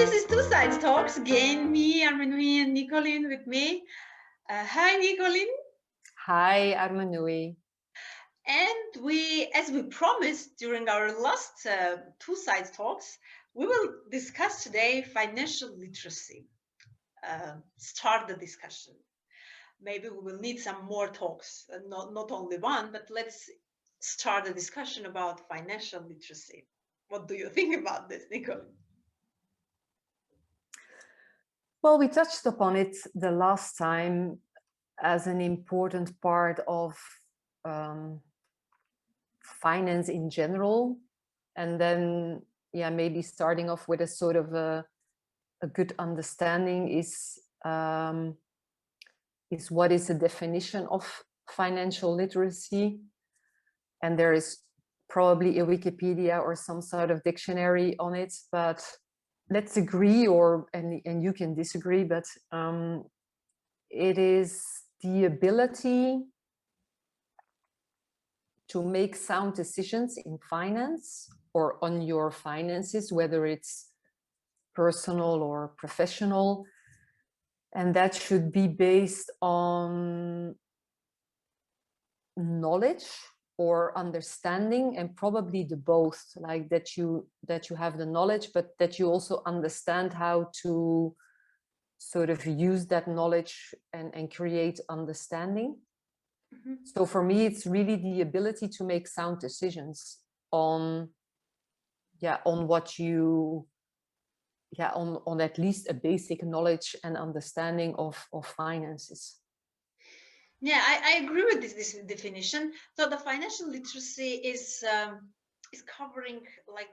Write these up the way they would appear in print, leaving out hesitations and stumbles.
this is Two Sides Talks. Again, me, Armenuhy, and Nicoline with me. Hi, Nicoline. Hi, Armenuhy. And as we promised during our last Two Sides Talks, we will discuss today financial literacy. Start the discussion. Maybe we will need some more talks, not only one, but let's start a discussion about financial literacy. What do you think about this, Nicoline? Well, we touched upon it the last time as an important part of finance in general. And then, maybe starting off with a sort of a good understanding is what is the definition of financial literacy. And there is probably a Wikipedia or some sort of dictionary on it, but let's agree, and you can disagree, but it is the ability to make sound decisions in finance or on your finances, whether it's personal or professional. And that should be based on knowledge or understanding, and probably the both, like that you have the knowledge, but that you also understand how to sort of use that knowledge and create understanding. Mm-hmm. So for me, it's really the ability to make sound decisions on what you on at least a basic knowledge and understanding of finances. Yeah, I agree with this definition. So the financial literacy is covering like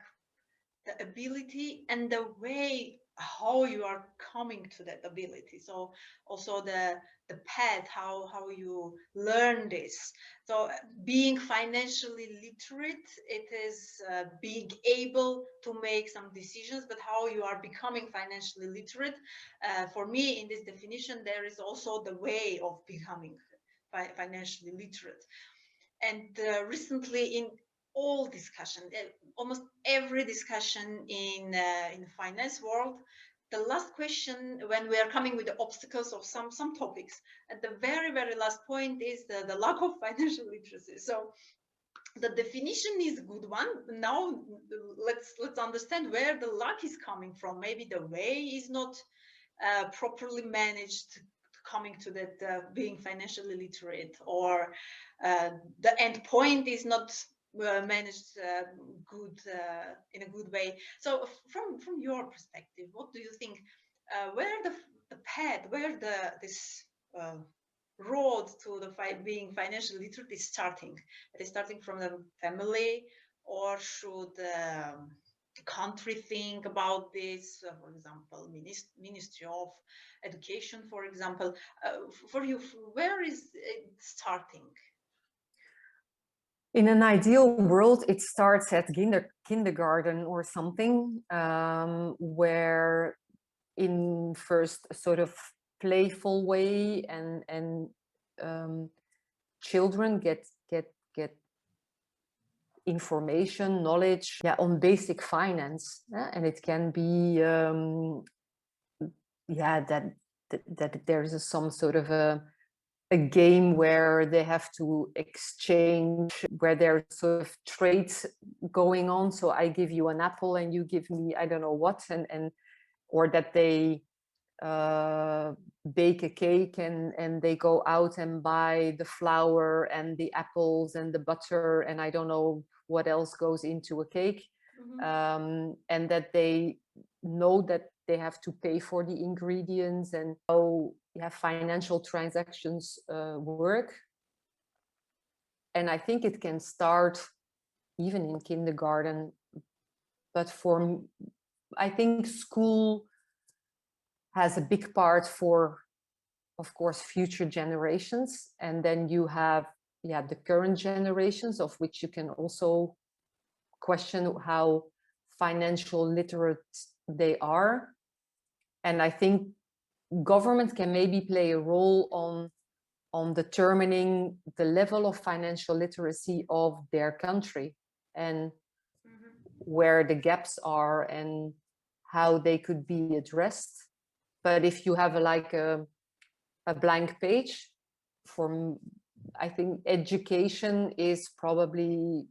the ability and the way how you are coming to that ability. So also the path, how you learn this. So being financially literate, it is being able to make some decisions, but how you are becoming financially literate. For me, in this definition, there is also the way of becoming financially literate. And recently in all discussion, almost every discussion in the finance world, the last question when we are coming with the obstacles of some topics, at the very last point is the lack of financial literacy. So the definition is a good one. Now let's understand where the lack is coming from. Maybe the way is not properly managed, coming to that being financially literate, or the end point is not managed good in a good way. So from your perspective, what do you think, where the path, where this road to the being financially literate is starting? It is starting from the family, or should the country think about this? For example, Ministry of Education, for example. For you, where is it starting? In an ideal world, it starts at kindergarten or something, where in first sort of playful way and children get information, knowledge, on basic finance, and it can be that there's some sort of a game where they have to exchange, where there's sort of trade going on. So I give you an apple and you give me I don't know what, and or that they bake a cake and they go out and buy the flour and the apples and the butter and I don't know what else goes into a cake. Mm-hmm. And that they know that they have to pay for the ingredients and how financial transactions work. And I think it can start even in kindergarten, but I think school has a big part for, of course, future generations. And then you have the current generations, of which you can also question how financial literate they are. And I think government can maybe play a role on determining the level of financial literacy of their country and where the gaps are and how they could be addressed. But if you have a blank page, I think education is probably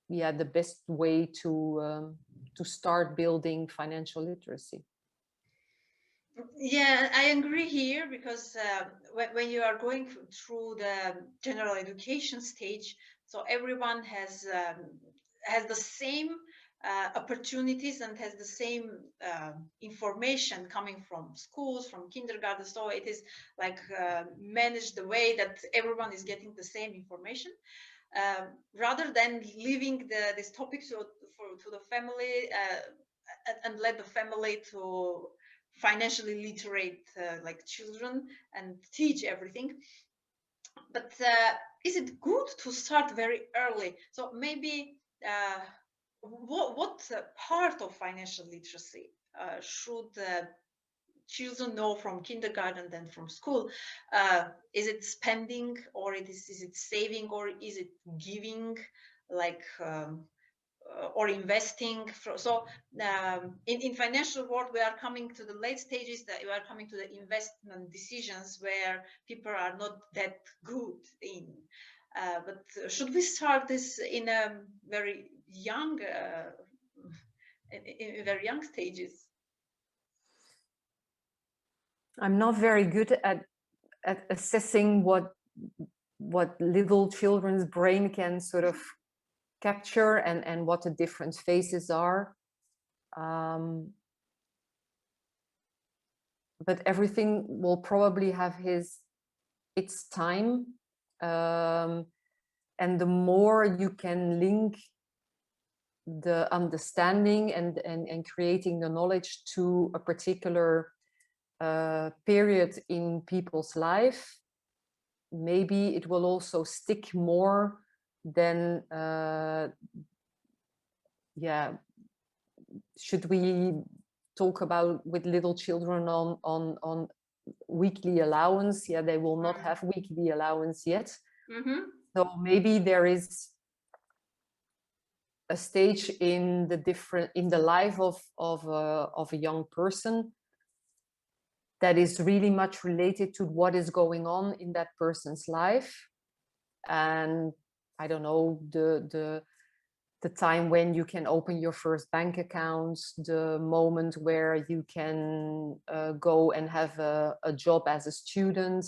the best way to start building financial literacy. Yeah, I agree here because when you are going through the general education stage, so everyone has the same opportunities and has the same information coming from schools, from kindergarten. So it is like managed the way that everyone is getting the same information. Rather than leaving this topic to the family and let the family to financially literate like children and teach everything. But is it good to start very early? So maybe what part of financial literacy should children know from kindergarten than from school? Is it spending, or is it saving, or is it giving, like or investing? So in financial world, we are coming to the late stages, that we are coming to the investment decisions where people are not that good in. But should we start this in a very young, in very young stages? I'm not very good at assessing what little children's brain can sort of capture and what the different phases are. But everything will probably have its time. And the more you can link the understanding and creating the knowledge to a particular period in people's life, maybe it will also stick more than should we talk about with little children on weekly allowance? Yeah, they will not have weekly allowance yet. So maybe there is a stage in the life of a young person that is really much related to what is going on in that person's life. And I don't know, the time when you can open your first bank account, the moment where you can go and have a job as a student.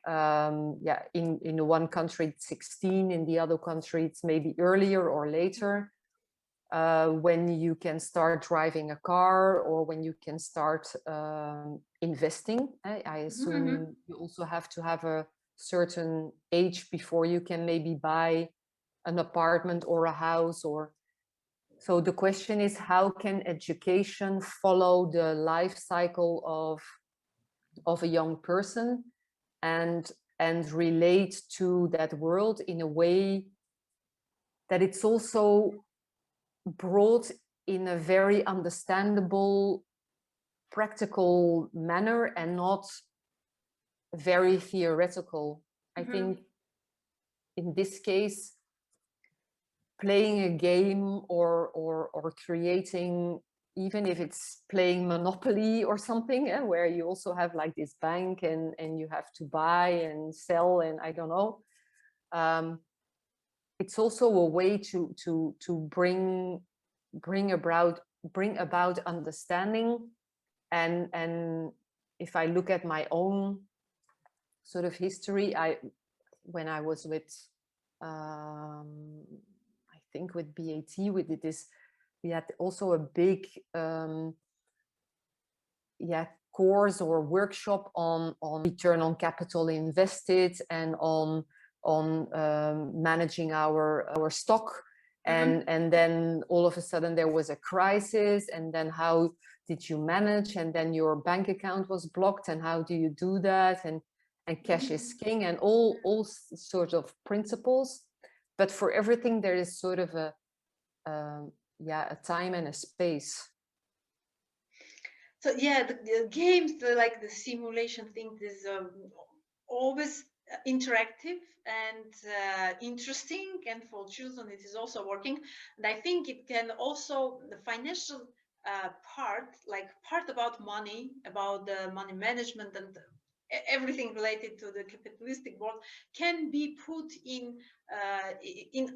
In one country it's 16, in the other country it's maybe earlier or later. When you can start driving a car, or when you can start investing. I assume you also have to have a certain age before you can maybe buy an apartment or a house. Or so the question is, how can education follow the life cycle of a young person and relate to that world in a way that it's also brought in a very understandable, practical manner and not very theoretical. I think in this case, playing a game or creating, even if it's playing Monopoly or something, where you also have like this bank and you have to buy and sell, and I don't know. It's also a way to bring about understanding. And if I look at my own sort of history, when I was with I think with BAT, we had also a big course or workshop on return on capital invested and on managing our stock. And then all of a sudden there was a crisis, and then how did you manage? And then your bank account was blocked, and how do you do that? And cash is king, and all sorts of principles. But for everything there is sort of a time and a space. So yeah, the games, like the simulation thing, is always interactive and interesting, and for children it is also working. And I think it can also, the financial part about money, about the money management and everything related to the capitalistic world, can be put in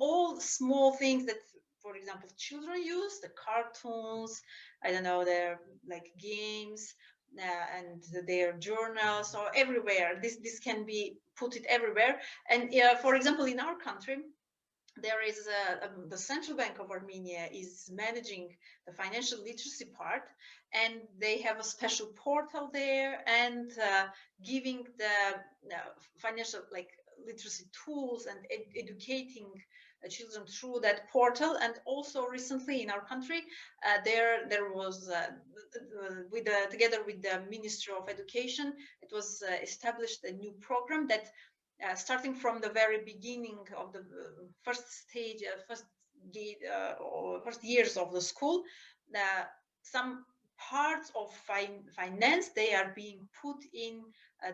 all small things that, for example, children use, the cartoons, I don't know, their like games, and their journals, or everywhere. This can be put it everywhere. And for example, in our country, there is the Central Bank of Armenia is managing the financial literacy part, and they have a special portal there, and giving the financial like literacy tools and educating children through that portal. And also recently in our country, there was together with the Ministry of Education, it was established a new program that starting from the very beginning of the first stage, or first years of the school, some parts of finance, they are being put in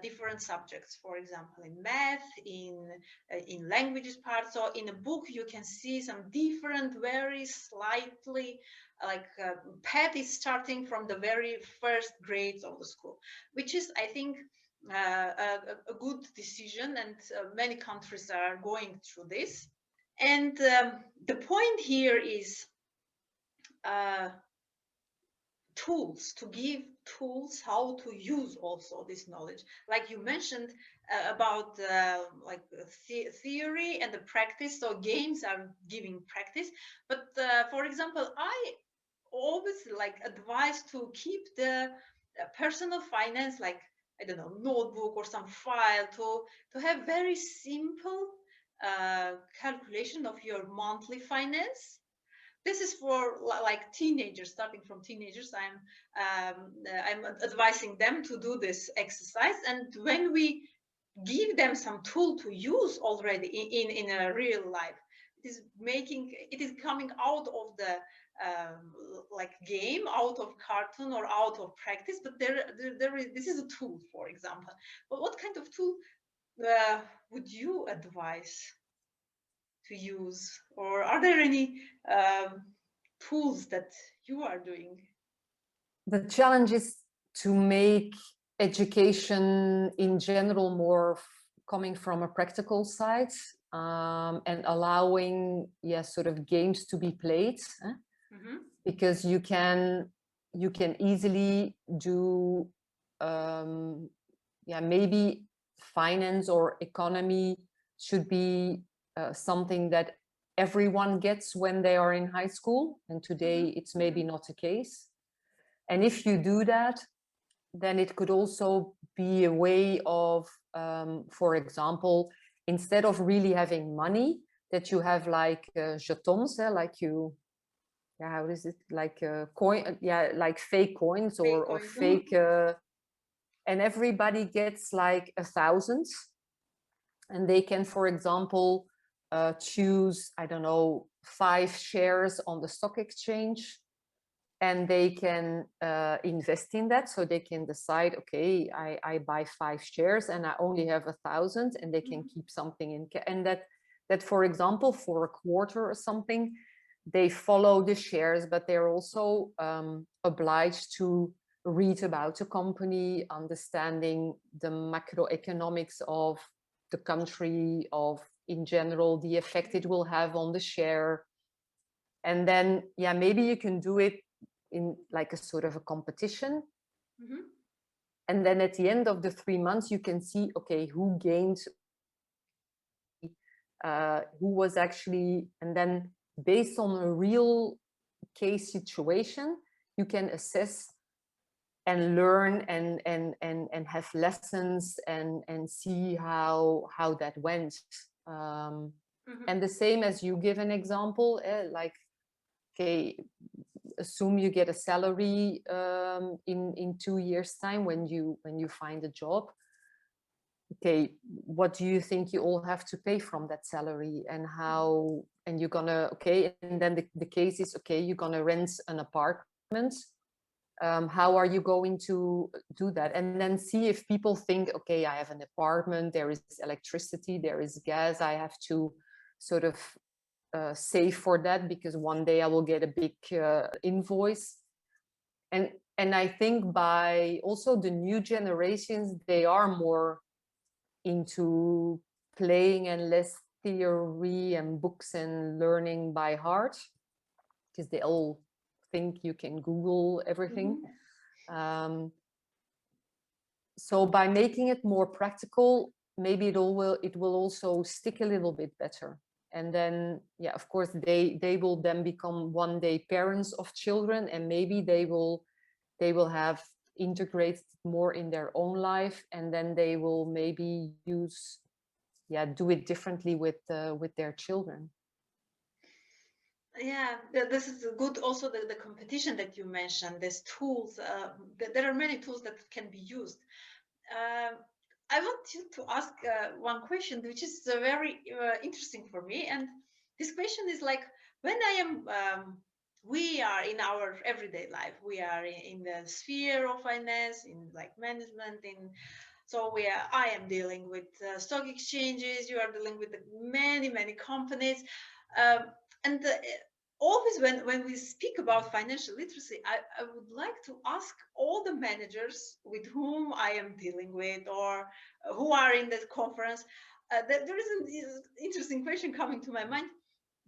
different subjects. For example, in math, in languages part. So in a book, you can see some different, very slightly like path is starting from the very first grades of the school, which is, I think, a good decision, and many countries are going through this. And the point here is tools, to give tools how to use also this knowledge. Like you mentioned about like theory and the practice. So games are giving practice, but for example, I always like advise to keep the personal finance, like, I don't know, notebook or some file, to have very simple calculation of your monthly finance. This is for like teenagers, starting from teenagers. I'm advising them to do this exercise, and when we give them some tool to use already in a real life, it is coming out of the like game, out of cartoon or out of practice. But there is, this is a tool, for example. But what kind of tool uh, would you advise to use, or are there any tools that you are doing? The challenge is to make education in general more coming from a practical side, and allowing, sort of games to be played, because you can easily do, maybe finance or economy should be something that everyone gets when they are in high school, and today it's maybe not the case. And if you do that, then it could also be a way of, for example, instead of really having money, that you have like jetons, like you, how is it, like a coin, like fake coins, or fake, and everybody gets like 1,000, and they can, for example, choose, I don't know, 5 shares on the stock exchange, and they can invest in that. So they can decide, okay, I buy 5 shares and I only have 1,000, and they can keep something in, and that, for example, for a quarter or something, they follow the shares, but they're also obliged to read about the company, understanding the macroeconomics of the country, of in general the effect it will have on the share. And then maybe you can do it in like a sort of a competition. And then at the end of the 3 months, you can see, okay, who gained, who was actually, and then based on a real case situation, you can assess and learn and have lessons and see how that went. And the same as you give an example, like, okay, assume you get a salary in 2 years' time when you find a job. Okay, what do you think you all have to pay from that salary, and how, and you're gonna, okay, and then the case is, okay, you're gonna rent an apartment. How are you going to do that? And then see if people think, okay, I have an apartment, there is electricity, there is gas, I have to sort of save for that, because one day I will get a big invoice. and I think by also the new generations, they are more into playing and less theory and books and learning by heart, because they all think you can Google everything. So by making it more practical, maybe it will also stick a little bit better. And then, yeah, of course, they will then become one day parents of children, and maybe they will have integrated more in their own life, and then they will maybe do it differently with their children. Yeah, this is good. Also, the competition that you mentioned, there's tools. There are many tools that can be used. Um, I want you to ask one question, which is very interesting for me. And this question is like, when I am, we are in our everyday life, we are in the sphere of finance, in like management, so I am dealing with stock exchanges. You are dealing with many companies, um, and always when we speak about financial literacy, I would like to ask all the managers with whom I am dealing with, or who are in that conference. That there is an interesting question coming to my mind.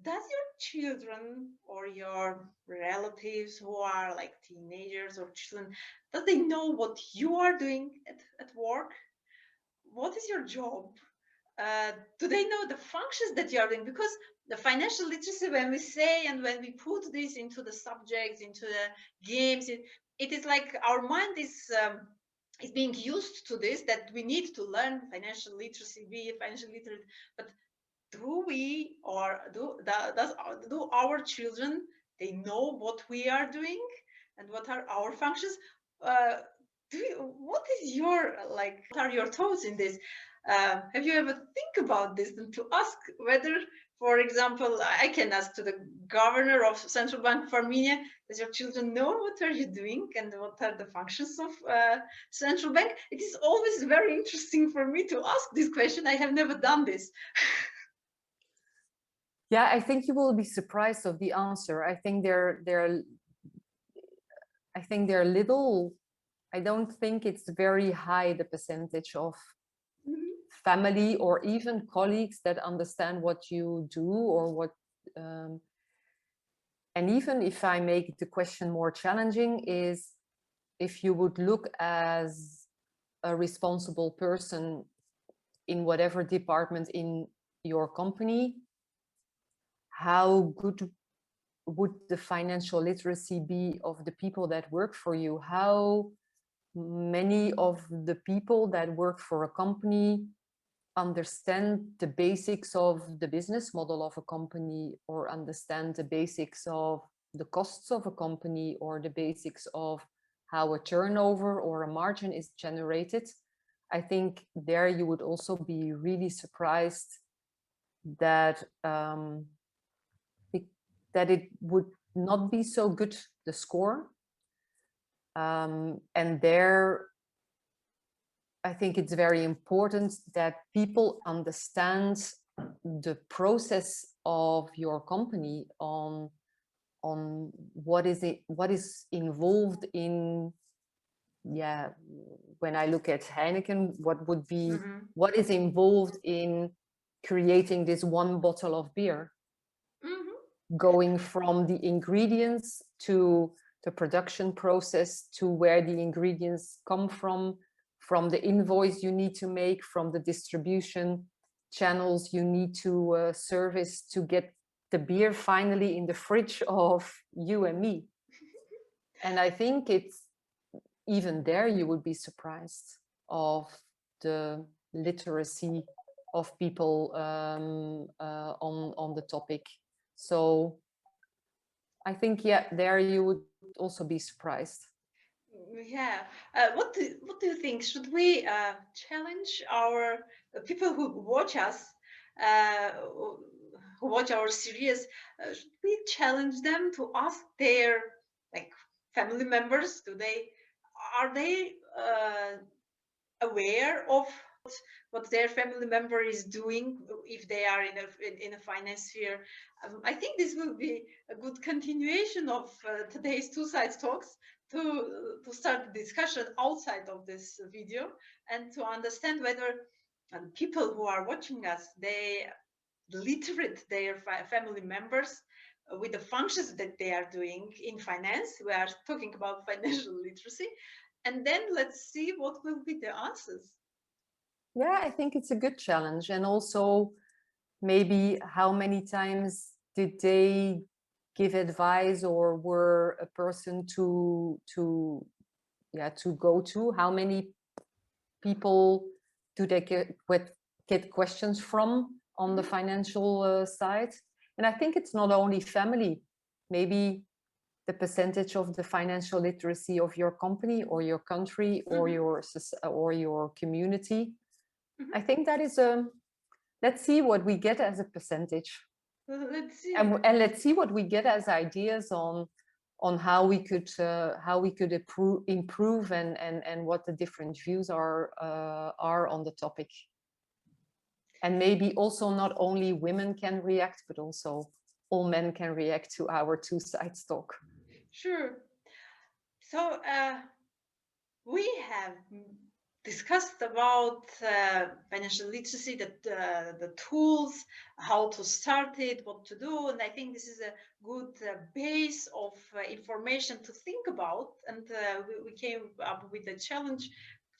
Does your children or your relatives who are like teenagers or children, does they know what you are doing at work? What is your job? Do they know the functions that you are doing? Because the financial literacy, when we say and when we put this into the subjects, into the games, it is like our mind is being used to this, that we need to learn financial literacy, be financial literate. But do we, or do our children, they know what we are doing and what are our functions? uh, what is your, like, what are your thoughts in this? Have you ever think about this, and to ask whether, for example, I can ask to the governor of Central Bank of Armenia, does your children know what are you doing and what are the functions of central bank? It is always very interesting for me to ask this question. I have never done this. Yeah, I think you will be surprised of the answer. I think they're little. I don't think it's very high, the percentage of family or even colleagues that understand what you do, or what. And even if I make the question more challenging, is if you would look as a responsible person in whatever department in your company, how good would the financial literacy be of the people that work for you? How many of the people that work for a company understand the basics of the business model of a company, or understand the basics of the costs of a company, or the basics of how a turnover or a margin is generated? I think there you would also be really surprised that that it would not be so good, the score. And there, I think it's very important that people understand the process of your company, on what is involved in, yeah, when I look at Heineken, what is involved in creating this one bottle of beer, going from the ingredients to the production process, to where the ingredients come from the invoice you need to make, from the distribution channels you need to service to get the beer finally in the fridge of you and me. And I think it's even there you would be surprised of the literacy of people on the topic. So I think, yeah, there you would also be surprised. Yeah. What do you think? Should we challenge our people who watch us, who watch our series? Should we challenge them to ask their, like, family members? Are they aware of what their family member is doing if they are in a finance sphere. I think this will be a good continuation of today's Two Sides Talks to start the discussion outside of this video and to understand whether people who are watching us, they literate their family members with the functions that they are doing in finance. We are talking about financial literacy. And then let's see what will be the answers. Yeah, I think it's a good challenge. And also maybe how many times did they give advice or were a person to go to? How many people do they get questions from on the financial side? And I think it's not only family, maybe the percentage of the financial literacy of your company or your country or your community. I think that is let's see what we get as a percentage. Let's see. And let's see what we get as ideas on how we could improve and what the different views are on the topic. And maybe also not only women can react, but also all men can react to our Two Sides Talk. Sure. So we have discussed about financial literacy, the tools, how to start it, what to do, and I think this is a good base of information to think about. And we came up with a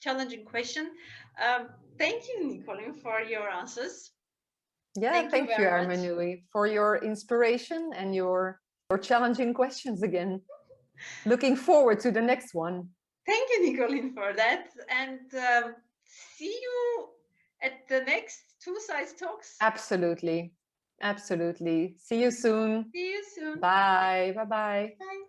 challenging question. Thank you, Nicoline, for your answers. Yeah, thank you, Armenuhy, for your inspiration and your challenging questions again. Looking forward to the next one. Thank you, Nicoline, for that. And see you at the next Two Sides Talks. Absolutely. Absolutely. See you soon. See you soon. Bye. Bye-bye. Bye.